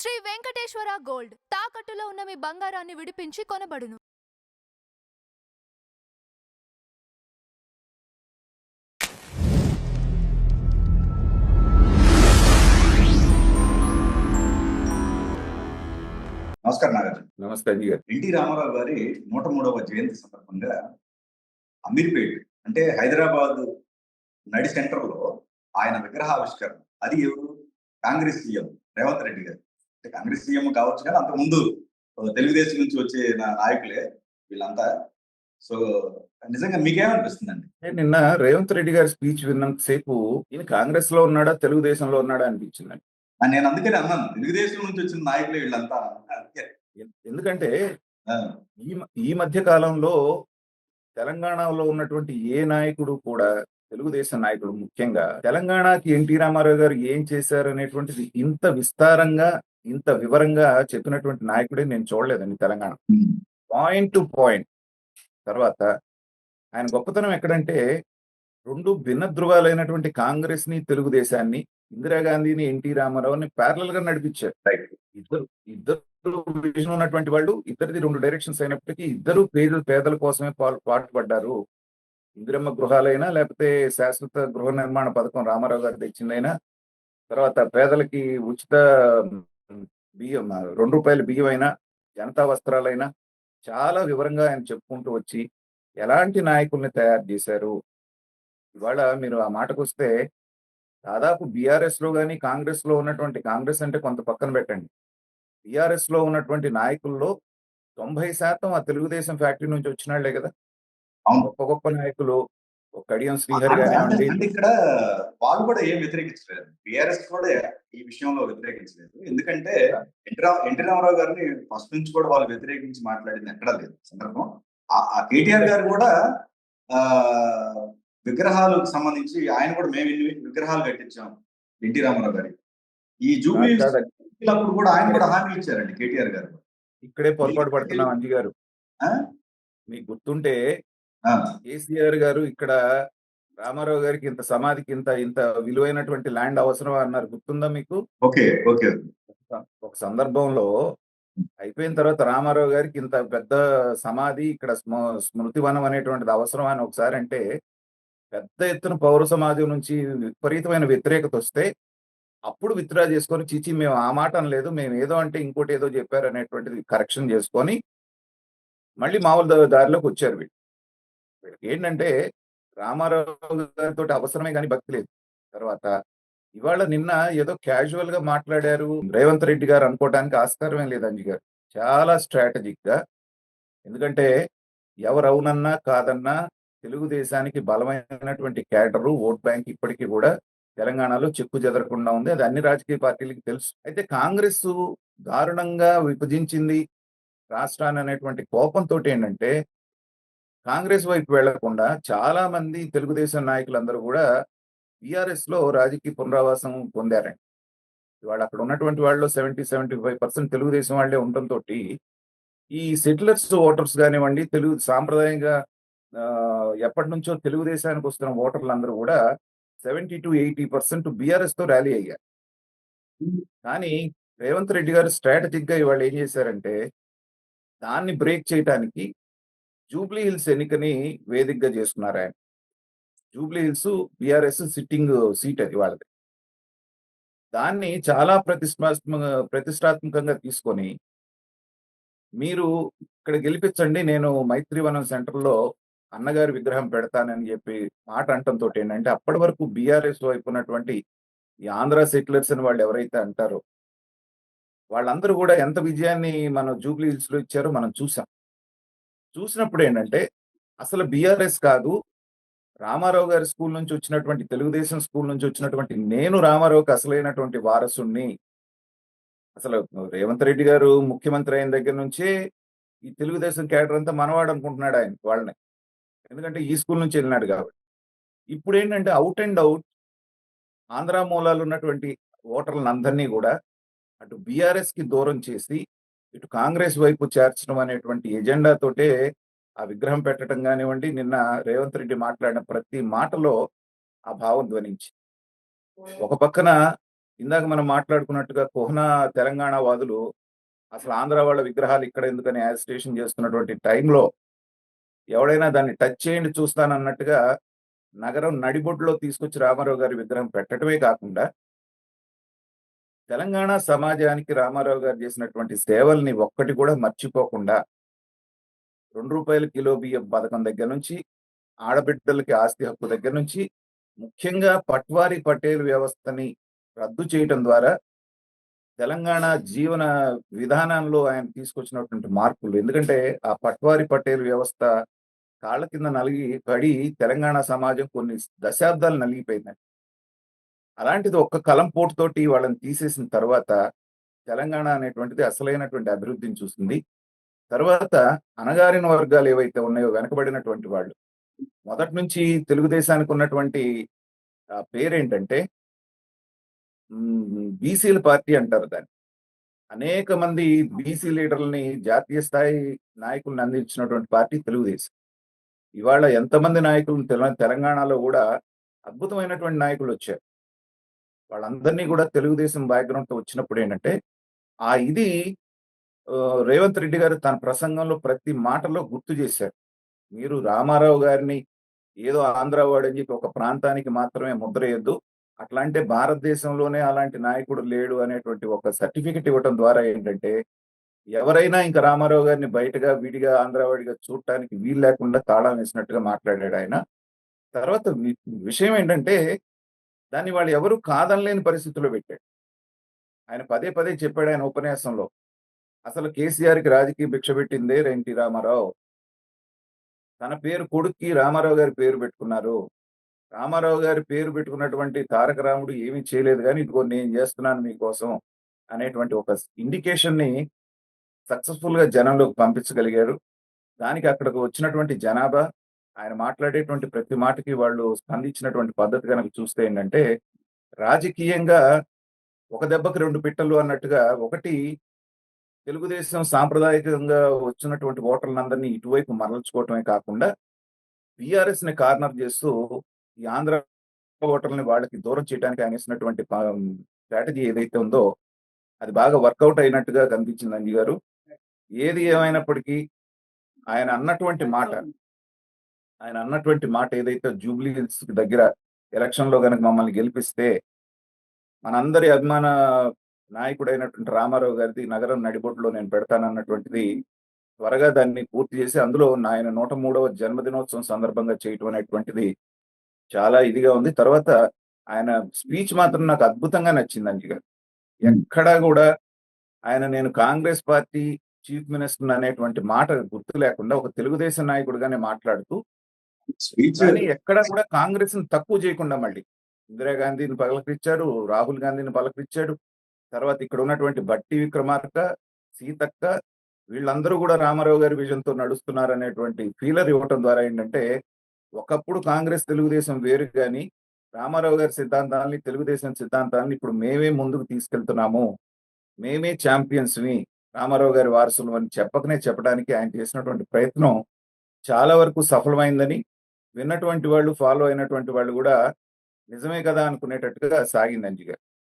Shri Venkateswara gold తాకట్టులో ఉన్న మీ బంగారాన్ని విడిపించి కొనబడును. నమస్కారం నాగార్జున. నమస్తే అండి గారు. ఎన్టీ రామారావు గారి 103వ జయంతి సందర్భంగా అమీర్పేట్ అంటే హైదరాబాద్ నడి సెంటర్ లో ఆయన విగ్రహావిష్కరణ. అది ఎవరు? కాంగ్రెస్ సీఎం రేవంత్ రెడ్డి గారు. అంటే కాంగ్రెస్ సీఎం కావచ్చు కానీ అంత ముందు తెలుగుదేశం నుంచి వచ్చే నాయకులే వీళ్ళంతా. సో నిజంగా మీకేమనిపిస్తుందండి? నిన్న రేవంత్ రెడ్డి గారి స్పీచ్ విన్నంత సేపు ఈయన కాంగ్రెస్ లో ఉన్నాడా తెలుగుదేశంలో ఉన్నాడా అనిపించిందండి. నేను అందుకని అన్నాను, తెలుగుదేశం నుంచి వచ్చిన నాయకులే వీళ్ళంతా. ఎందుకంటే ఈ మధ్య కాలంలో తెలంగాణలో ఉన్నటువంటి ఏ నాయకుడు కూడా, తెలుగుదేశం నాయకుడు ముఖ్యంగా, తెలంగాణకి ఎన్టీ రామారావు గారు ఏం చేశారు అనేటువంటిది ఇంత విస్తారంగా ఇంత వివరంగా చెప్పినటువంటి నాయకుడే నేను చూడలేదండి తెలంగాణ. Point to point. తర్వాత ఆయన గొప్పతనం ఎక్కడంటే, రెండు భిన్న ధృవాలైనటువంటి కాంగ్రెస్ ని తెలుగుదేశాన్ని, ఇందిరాగాంధీని ఎన్టీ రామారావుని ప్యారలల్ గా నడిపించారు. ఇద్దరు విజన్ ఉన్నటువంటి వాళ్ళు, ఇద్దరిది రెండు డైరెక్షన్స్ అయినప్పటికీ ఇద్దరు పేదల కోసమే పాటుపడ్డారు. ఇందిరమ్మ గృహాలైనా లేకపోతే శాశ్వత గృహ నిర్మాణ పథకం రామారావు గారు తెచ్చిందైనా, తర్వాత పేదలకి ఉచిత బియ్యం ₹2 బియ్యం అయినా, జనతా వస్త్రాలైనా చాలా వివరంగా ఆయన చెప్పుకుంటూ వచ్చి ఎలాంటి నాయకుల్ని తయారు చేశారు. ఇవాళ మీరు ఆ మాటకు వస్తే, దాదాపు బీఆర్ఎస్ లో కానీ కాంగ్రెస్ లో ఉన్నటువంటి, కాంగ్రెస్ అంటే కొంత పక్కన పెట్టండి, బీఆర్ఎస్ లో ఉన్నటువంటి నాయకుల్లో 90% ఆ తెలుగుదేశం ఫ్యాక్టరీ నుంచి వచ్చిన వాళ్లే కదా. గొప్ప గొప్ప నాయకులు కడియం శ్రీహరి కానివ్వండి. ఇక్కడ వాళ్ళు కూడా ఏం వ్యతిరేకించలేదు, బీఆర్ఎస్ కూడా ఈ విషయంలో వ్యతిరేకించలేదు. ఎందుకంటే ఎన్టీ రామారావు గారిని ఫస్ట్ నుంచి కూడా వాళ్ళు వ్యతిరేకించి మాట్లాడింది ఎక్కడా లేదు సందర్భం. ఆ కేటీఆర్ గారు కూడా విగ్రహాలకు సంబంధించి ఆయన కూడా మేము ఇన్ని విగ్రహాలు కట్టించాం ఎన్టీ రామారావు గారికి. ఈ జూబ్లీ అప్పుడు కూడా ఆయన కూడా హామీ ఇచ్చారండి కేటీఆర్ గారు. ఇక్కడే పొరపాటు పడుతున్నాం అంజీ గారు. మీకు గుర్తుంటే కేసీఆర్ గారు ఇక్కడ రామారావు గారికి ఇంత సమాధికి ఇంత విలువైనటువంటి ల్యాండ్ అవసరం అన్నారు, గుర్తుందా మీకు? Okay okay. ఒక సందర్భంలో అయిపోయిన తర్వాత రామారావు గారికి ఇంత పెద్ద సమాధి ఇక్కడ స్మృతివనం అనేటువంటిది అవసరం అని ఒకసారి అంటే, పెద్ద ఎత్తున పౌర సమాజం నుంచి విపరీతమైన వ్యతిరేకత వస్తే అప్పుడు విత్డ్రా చేసుకొని, చీచి మేము ఆ మాట అనలేదు, మేము ఏదో అంటే ఇంకోటి ఏదో చెప్పారు అనేటువంటిది కరెక్షన్ చేసుకొని మళ్ళీ మామూలు దారిలోకి వచ్చారు. వీళ్ళకి ఏంటంటే రామారావు గారితో అవసరమే కానీ భక్తి లేదు. తర్వాత ఇవాళ నిన్న ఏదో క్యాజువల్ గా మాట్లాడారు రేవంత్ రెడ్డి గారు అనుకోవడానికి ఆస్కారమే లేదు అంజీ గారు. చాలా స్ట్రాటజిక్ గా. ఎందుకంటే ఎవరు అవునన్నా కాదన్నా తెలుగుదేశానికి బలమైనటువంటి క్యాడరు, ఓట్ బ్యాంక్ ఇప్పటికీ కూడా తెలంగాణలో చెక్కు చెదరకుండా ఉంది. అది అన్ని రాజకీయ పార్టీలకు తెలుసు. అయితే కాంగ్రెస్ దారుణంగా విభజించింది రాష్ట్రాన్ని అనేటువంటి కోపంతో ఏంటంటే, కాంగ్రెస్ వైపు వెళ్లకుండా చాలా మంది తెలుగుదేశం నాయకులందరూ కూడా బీఆర్ఎస్ లో రాజకీయ పునరావాసం పొందారండి. ఇవాళ అక్కడ ఉన్నటువంటి వాళ్ళు 70-75% తెలుగుదేశం వాళ్లే ఉండటంతో ఈ సెటిలర్స్ ఓటర్స్ కానివ్వండి, తెలుగు సాంప్రదాయంగా ఎప్పటి నుంచో తెలుగుదేశానికి వస్తున్న ఓటర్లందరూ కూడా 70-80% బీఆర్ఎస్ తో ర్యాలీ అయ్యారు. కానీ రేవంత్ రెడ్డి గారు స్ట్రాటజిక్ గా ఇవాళ ఏం చేశారంటే, దాన్ని బ్రేక్ చేయడానికి జూబ్లీ హిల్స్ ఎన్నికని వేదికగా చేసుకున్నారు ఆయన. Jubilee hills BRS sitting seat అది వాళ్ళది. దాన్ని చాలా ప్రతిష్టాత్మకంగా తీసుకొని, మీరు ఇక్కడ గెలిపించండి, నేను మైత్రివనం సెంటర్లో అన్నగారి విగ్రహం పెడతానని చెప్పి మాట అంటంతో ఏంటంటే, అప్పటి వరకు బీఆర్ఎస్ వైపు ఉన్నటువంటి ఈ ఆంధ్ర సెటిలర్స్ అని వాళ్ళు ఎవరైతే అంటారో వాళ్ళందరూ కూడా ఎంత విజయాన్ని మనం జూబ్లీ హిల్స్ లో ఇచ్చారో మనం చూసినప్పుడు ఏంటంటే, అసలు బీఆర్ఎస్ కాదు, రామారావు గారి స్కూల్ నుంచి వచ్చినటువంటి, తెలుగుదేశం స్కూల్ నుంచి వచ్చినటువంటి నేను రామారావుకి అసలైనటువంటి వారసుని. అసలు రేవంత్ రెడ్డి గారు ముఖ్యమంత్రి అయిన దగ్గర నుంచే ఈ తెలుగుదేశం క్యాడర్ అంతా మనవాడు అనుకుంటున్నాడు ఆయన వాళ్ళని. ఎందుకంటే ఈ స్కూల్ నుంచి వెళ్ళినాడు కాబట్టి. ఇప్పుడు ఏంటంటే అవుట్ అండ్ అవుట్ ఆంధ్ర మూలాలు ఉన్నటువంటి ఓటర్లను అందరినీ కూడా అటు బీఆర్ఎస్ కి దూరం చేసి ఇటు కాంగ్రెస్ వైపు చేర్చడం అనేటువంటి ఎజెండాతోటే ఆ విగ్రహం పెట్టడం కానివ్వండి, నిన్న రేవంత్ రెడ్డి మాట్లాడిన ప్రతి మాటలో ఆ భావం ధ్వనించి, ఒక పక్కన ఇందాక మనం మాట్లాడుకున్నట్టుగా కుహనా తెలంగాణ వాదులు అసలు ఆంధ్ర వాళ్ళ విగ్రహాలు ఇక్కడ ఎందుకని యాజిటేషన్ చేస్తున్నటువంటి టైంలో ఎవడైనా దాన్ని టచ్ చేయండి చూస్తానన్నట్టుగా నగరం నడిబొడ్డులో తీసుకొచ్చి రామారావు గారి విగ్రహం పెట్టడమే కాకుండా తెలంగాణ సమాజానికి రామారావు గారు చేసినటువంటి సేవల్ని ఒక్కటి కూడా మర్చిపోకుండా ₹2 కిలో బియ్యం పథకం దగ్గర నుంచి ఆడబిడ్డలకి ఆస్తి హక్కు దగ్గర నుంచి ముఖ్యంగా పట్వారీ పటేల్ వ్యవస్థని రద్దు చేయటం ద్వారా తెలంగాణ జీవన విధానంలో ఆయన తీసుకొచ్చినటువంటి మార్పులు. ఎందుకంటే ఆ పట్వారీ పటేల్ వ్యవస్థ కాళ్ళ కింద నలిగి పడి తెలంగాణ సమాజం కొన్ని దశాబ్దాలు నలిగిపోయిందండి. అలాంటిది ఒక్క కలంపోటుతోటి వాళ్ళని తీసేసిన తర్వాత తెలంగాణ అనేటువంటిది అసలైనటువంటి అభివృద్ధిని చూసింది. తర్వాత అణగారిన వర్గాలు ఏవైతే ఉన్నాయో వెనకబడినటువంటి వాళ్ళు మొదటి నుంచి తెలుగుదేశానికి ఉన్నటువంటి పేరేంటంటే బీసీల పార్టీ అంటారు దాన్ని. అనేక మంది బీసీ లీడర్లని జాతీయ స్థాయి నాయకులను అందించినటువంటి పార్టీ తెలుగుదేశం. ఇవాళ ఎంతమంది నాయకులు తెలంగాణలో కూడా అద్భుతమైనటువంటి నాయకులు వచ్చారు. వాళ్ళందరినీ కూడా తెలుగుదేశం బ్యాక్గ్రౌండ్ తో వచ్చినప్పుడు ఏంటంటే ఇది రేవంత్ రెడ్డి గారు తన ప్రసంగంలో ప్రతి మాటలో గుర్తు చేశారు. మీరు రామారావు గారిని ఏదో ఆంధ్ర వాడని చెప్పి ఒక ప్రాంతానికి మాత్రమే ముద్రేయొద్దు. అట్లాంటి భారతదేశంలోనే అలాంటి నాయకుడు లేడు అనేటువంటి ఒక సర్టిఫికెట్ ఇవ్వటం ద్వారా ఏంటంటే ఎవరైనా ఇంకా రామారావు గారిని బయటగా విడిగా ఆంధ్రవాడిగా చూడటానికి వీలు లేకుండా తాళం వేసినట్టుగా మాట్లాడాడు ఆయన. తర్వాత విషయం ఏంటంటే దాన్ని వాళ్ళు ఎవరు కాదనలేని పరిస్థితుల్లో పెట్టాడు. ఆయన పదే పదే చెప్పాడు ఆయన ఉపన్యాసంలో. అసలు కేసీఆర్కి రాజకీయ భిక్ష పెట్టిందే ఎన్టీ రామారావు. తన పేరు కొడుక్కి రామారావు గారి పేరు పెట్టుకున్నారు. రామారావు గారి పేరు పెట్టుకున్నటువంటి తారక రాముడు ఏమీ చేయలేదు కానీ ఇదిగో నేను చేస్తున్నాను మీకోసం అనేటువంటి ఒక ఇండికేషన్ ని సక్సెస్ఫుల్ గా జనంలోకి పంపించగలిగారు. దానికి అక్కడికి వచ్చినటువంటి జనాభా ఆయన మాట్లాడేటువంటి ప్రతి మాటకి వాళ్ళు స్పందించినటువంటి పద్ధతి కనుక చూస్తే ఏంటంటే రాజకీయంగా ఒక దెబ్బకి రెండు పిట్టలు అన్నట్టుగా ఒకటి తెలుగుదేశం సాంప్రదాయకంగా వచ్చినటువంటి ఓటర్లందరినీ ఇటువైపు మరల్చుకోవటమే కాకుండా బీఆర్ఎస్ ని కార్నర్ చేస్తూ ఈ ఆంధ్ర ఓటర్లని వాళ్ళకి దూరం చేయడానికి ఆయన వేసినటువంటి స్ట్రాటజీ ఏదైతే ఉందో అది బాగా వర్కౌట్ అయినట్టుగా కనిపించింది అంజీ గారు. ఏది ఏమైనప్పటికీ ఆయన అన్నటువంటి మాట ఏదైతే జూబ్లీ హిల్స్ దగ్గర ఎలక్షన్ లో కనుక మమ్మల్ని గెలిపిస్తే మనందరి అభిమాన నాయకుడైనటువంటి రామారావు గారిది నగరం నడిబొడ్డులో నేను పెడతానన్నటువంటిది త్వరగా దాన్ని పూర్తి చేసి అందులో ఆయన 103వ జన్మదినోత్సవం సందర్భంగా చేయటం అనేటువంటిది చాలా ఇదిగా ఉంది. తర్వాత ఆయన స్పీచ్ మాత్రం నాకు అద్భుతంగా నచ్చింది అంజీ గారు. ఎక్కడా కూడా ఆయన నేను కాంగ్రెస్ పార్టీ చీఫ్ మినిస్టర్ అనేటువంటి మాట గుర్తు లేకుండా ఒక తెలుగుదేశం నాయకుడిగానే మాట్లాడుతూ కానీ ఎక్కడా కూడా కాంగ్రెస్ ని తక్కువ చేయకుండా మళ్ళీ ఇందిరాగాంధీని పలకరించాడు, రాహుల్ గాంధీని పలకరించాడు. తర్వాత ఇక్కడ ఉన్నటువంటి బట్టి విక్రమార్క, సీతక్క వీళ్ళందరూ కూడా రామారావు గారి విజన్ తో నడుస్తున్నారు అనేటువంటి ఫీలర్ ఇవ్వటం ద్వారా ఏంటంటే ఒకప్పుడు కాంగ్రెస్ తెలుగుదేశం వేరు కానీ రామారావు గారి సిద్ధాంతాలని తెలుగుదేశం సిద్ధాంతాలని ఇప్పుడు మేమే ముందుకు తీసుకెళ్తున్నాము, మేమే ఛాంపియన్స్ని, రామారావు గారి వారసులు అని చెప్పడానికి ఆయన చేసినటువంటి ప్రయత్నం చాలా వరకు సఫలమైందని విన్నటువంటి వాళ్ళు ఫాలో అయినటువంటి వాళ్ళు కూడా నిజమే కదా అనుకునేటట్టుగా సాగింది అంజీ గారు.